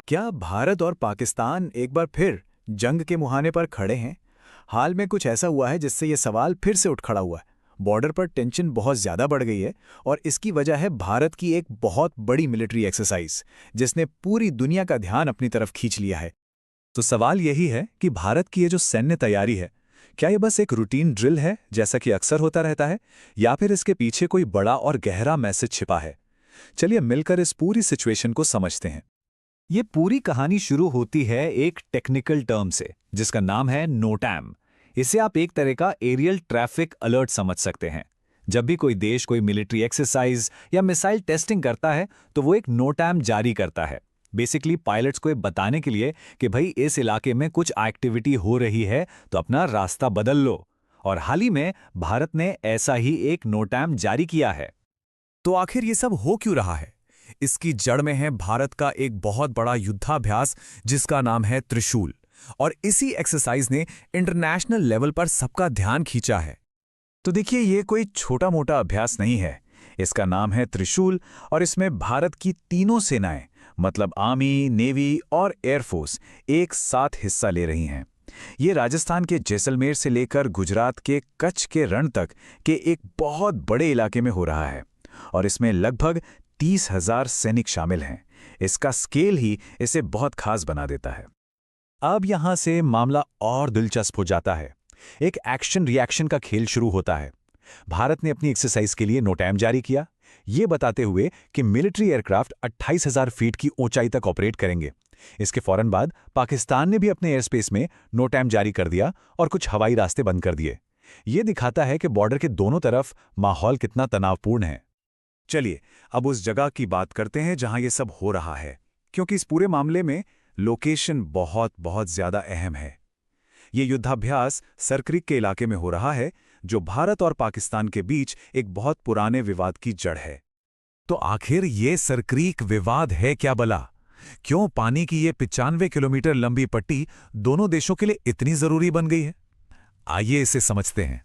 क्या भारत और पाकिस्तान एक बार फिर जंग के मुहाने पर खड़े हैं? हाल में कुछ ऐसा हुआ है जिससे ये सवाल फिर से उठ खड़ा हुआ है। बॉर्डर पर टेंशन बहुत ज़्यादा बढ़ गई है और इसकी वजह है भारत की एक बहुत बड़ी मिलिट्री एक्सरसाइज, जिसने पूरी दुनिया का ध्यान अपनी तरफ खींच लिया है। तो सवाल यही है कि भारत की ये जो सैन्य तैयारी है, क्या ये बस एक रूटीन ड्रिल है जैसा कि अक्सर होता रहता है, या फिर इसके पीछे कोई बड़ा और गहरा मैसेज छिपा है? चलिए मिलकर इस पूरी सिचुएशन को समझते हैं। ये पूरी कहानी शुरू होती है एक टेक्निकल टर्म से जिसका नाम है नोटैम। इसे आप एक तरह का एरियल ट्रैफिक अलर्ट समझ सकते हैं। जब भी कोई देश कोई मिलिट्री एक्सरसाइज या मिसाइल टेस्टिंग करता है तो वो एक नोटैम जारी करता है। बेसिकली पायलट्स को ये बताने के लिए कि भाई इस इलाके में कुछ एक्टिविटी हो रही है तो अपना रास्ता बदल लो। और हाल ही में भारत ने ऐसा ही एक नोटैम जारी किया है। तो आखिर ये सब हो क्यों रहा है? इसकी जड़ में है भारत का एक बहुत बड़ा युद्धाभ्यास जिसका नाम है त्रिशूल। और इसी एक्सरसाइज ने इंटरनेशनल लेवल पर सबका ध्यान खींचा है। तो देखिए, ये कोई छोटा मोटा अभ्यास नहीं है। इसका नाम है त्रिशूल और इसमें भारत की तीनों सेनाएं मतलब आर्मी, नेवी और एयरफोर्स एक साथ हिस्सा ले रही हैं। ये राजस्थान के जैसलमेर से लेकर गुजरात के कच्छ के रण तक के एक बहुत बड़े इलाके में हो रहा है और इसमें लगभग 30,000 सैनिक शामिल हैं। इसका स्केल ही इसे बहुत खास बना देता है। अब यहां से मामला और दिलचस्प हो जाता है। एक एक्शन रिएक्शन का खेल शुरू होता है। भारत ने अपनी एक्सरसाइज के लिए नोटैम जारी किया, ये बताते हुए कि मिलिट्री एयरक्राफ्ट 28,000 फीट की ऊंचाई तक ऑपरेट करेंगे। इसके फौरन बाद पाकिस्तान ने भी अपने एयरस्पेस में नोटैम जारी कर दिया और कुछ हवाई रास्ते बंद कर दिए। ये दिखाता है कि बॉर्डर के दोनों तरफ माहौल कितना तनावपूर्ण है। चलिए अब उस जगह की बात करते हैं जहां ये सब हो रहा है, क्योंकि इस पूरे मामले में लोकेशन बहुत बहुत ज्यादा अहम है। ये युद्धाभ्यास सरक्रिक के इलाके में हो रहा है, जो भारत और पाकिस्तान के बीच एक बहुत पुराने विवाद की जड़ है। तो आखिर ये सरक्रीक विवाद है क्या भला? क्यों पानी की ये 95 किलोमीटर लंबी पट्टी दोनों देशों के लिए इतनी जरूरी बन गई है? आइए इसे समझते हैं।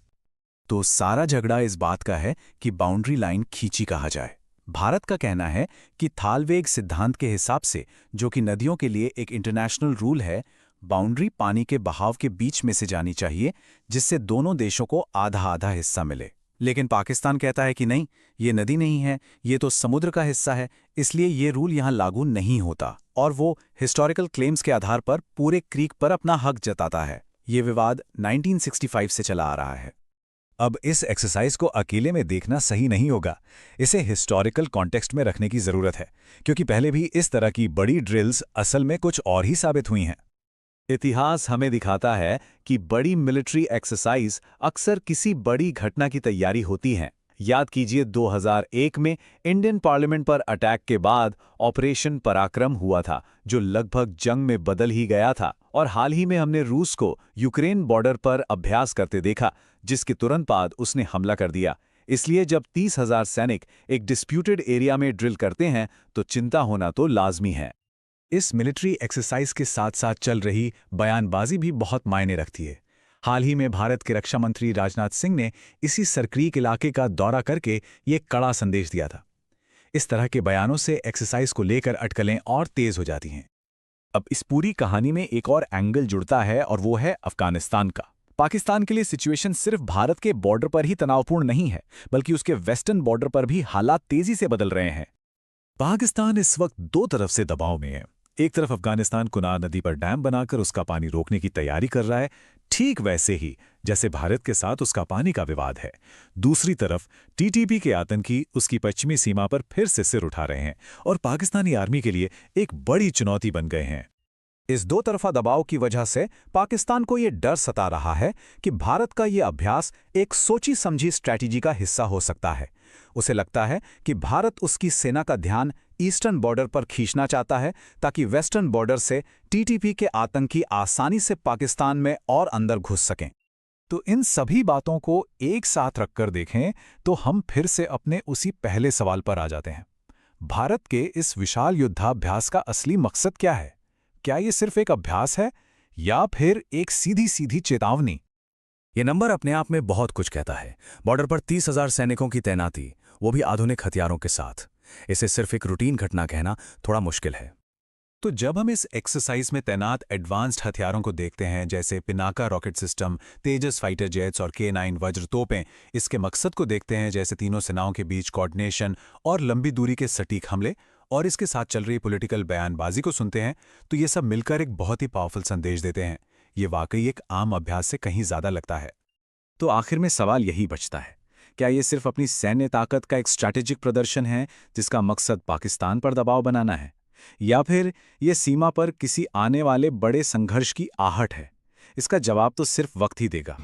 तो सारा झगड़ा इस बात का है कि बाउंड्री लाइन खींची कहा जाए। भारत का कहना है कि थालवेग सिद्धांत के हिसाब से, जो कि नदियों के लिए एक इंटरनेशनल रूल है, बाउंड्री पानी के बहाव के बीच में से जानी चाहिए, जिससे दोनों देशों को आधा आधा हिस्सा मिले। लेकिन पाकिस्तान कहता है कि नहीं, ये नदी नहीं है, ये तो समुद्र का हिस्सा है, इसलिए ये रूल यहाँ लागू नहीं होता और वो हिस्टोरिकल क्लेम्स के आधार पर पूरे क्रीक पर अपना हक जताता है। ये विवाद 1965 से चला आ रहा है। अब इस एक्सरसाइज को अकेले में देखना सही नहीं होगा। इसे हिस्टोरिकल कॉन्टेक्स्ट में रखने की जरूरत है, क्योंकि पहले भी इस तरह की बड़ी ड्रिल्स असल में कुछ और ही साबित हुई हैं। इतिहास हमें दिखाता है कि बड़ी मिलिट्री एक्सरसाइज अक्सर किसी बड़ी घटना की तैयारी होती हैं। याद कीजिए 2001 में इंडियन पार्लियामेंट पर अटैक के बाद ऑपरेशन पराक्रम हुआ था, जो लगभग जंग में बदल ही गया था। और हाल ही में हमने रूस को यूक्रेन बॉर्डर पर अभ्यास करते देखा, जिसके तुरंत बाद उसने हमला कर दिया। इसलिए जब 30,000 सैनिक एक डिस्प्यूटेड एरिया में ड्रिल करते हैं तो चिंता होना तो लाजमी है। इस मिलिट्री एक्सरसाइज के साथ साथ चल रही बयानबाजी भी बहुत मायने रखती है। हाल ही में भारत के रक्षा मंत्री राजनाथ सिंह ने इसी सरक्रीक इलाके का दौरा करके ये कड़ा संदेश दिया था। इस तरह के बयानों से एक्सरसाइज को लेकर अटकलें और तेज हो जाती हैं। अब इस पूरी कहानी में एक और एंगल जुड़ता है और वो है अफगानिस्तान का। पाकिस्तान के लिए सिचुएशन सिर्फ भारत के बॉर्डर पर ही तनावपूर्ण नहीं है, बल्कि उसके वेस्टर्न बॉर्डर पर भी हालात तेजी से बदल रहे हैं। पाकिस्तान इस वक्त दो तरफ से दबाव में है। एक तरफ अफगानिस्तान कुनार नदी पर डैम बनाकर उसका पानी रोकने की तैयारी कर रहा है, ठीक वैसे ही जैसे भारत के साथ उसका पानी का विवाद है। दूसरी तरफ टीटीपी के आतंकी उसकी पश्चिमी सीमा पर फिर से सिर उठा रहे हैं और पाकिस्तानी आर्मी के लिए एक बड़ी चुनौती बन गए हैं। इस दो तरफा दबाव की वजह से पाकिस्तान को यह डर सता रहा है कि भारत का यह अभ्यास एक सोची समझी स्ट्रैटेजी का हिस्सा हो सकता है। उसे लगता है कि भारत उसकी सेना का ध्यान ईस्टर्न बॉर्डर पर खींचना चाहता है, ताकि वेस्टर्न बॉर्डर से टीटीपी के आतंकी आसानी से पाकिस्तान में और अंदर घुस सकें। तो इन सभी बातों को एक साथ रखकर देखें तो हम फिर से अपने उसी पहले सवाल पर आ जाते हैं। भारत के इस विशाल युद्धाभ्यास का असली मकसद क्या है? क्या ये सिर्फ एक अभ्यास है या फिर एक सीधी सीधी चेतावनी? ये नंबर अपने आप में बहुत कुछ कहता है। बॉर्डर पर 30,000 सैनिकों की तैनाती, वो भी आधुनिक हथियारों के साथ। इसे सिर्फ एक रूटीन घटना कहना थोड़ा मुश्किल है। तो जब हम इस एक्सरसाइज में तैनात एडवांस्ड हथियारों को देखते हैं, जैसे पिनाका रॉकेट सिस्टम, तेजस फाइटर जेट्स और K9 वज्र तोपें, इसके मकसद को देखते हैं, जैसे तीनों सेनाओं के बीच कोऑर्डिनेशन और लंबी दूरी के सटीक हमले, और इसके साथ चल रही पॉलिटिकल बयानबाजी को सुनते हैं, तो ये सब मिलकर एक बहुत ही पावरफुल संदेश देते हैं। ये वाकई एक आम अभ्यास से कहीं ज्यादा लगता है। तो आखिर में सवाल यही बचता है, क्या ये सिर्फ अपनी सैन्य ताकत का एक स्ट्रैटेजिक प्रदर्शन है जिसका मकसद पाकिस्तान पर दबाव बनाना है, या फिर ये सीमा पर किसी आने वाले बड़े संघर्ष की आहट है? इसका जवाब तो सिर्फ वक्त ही देगा।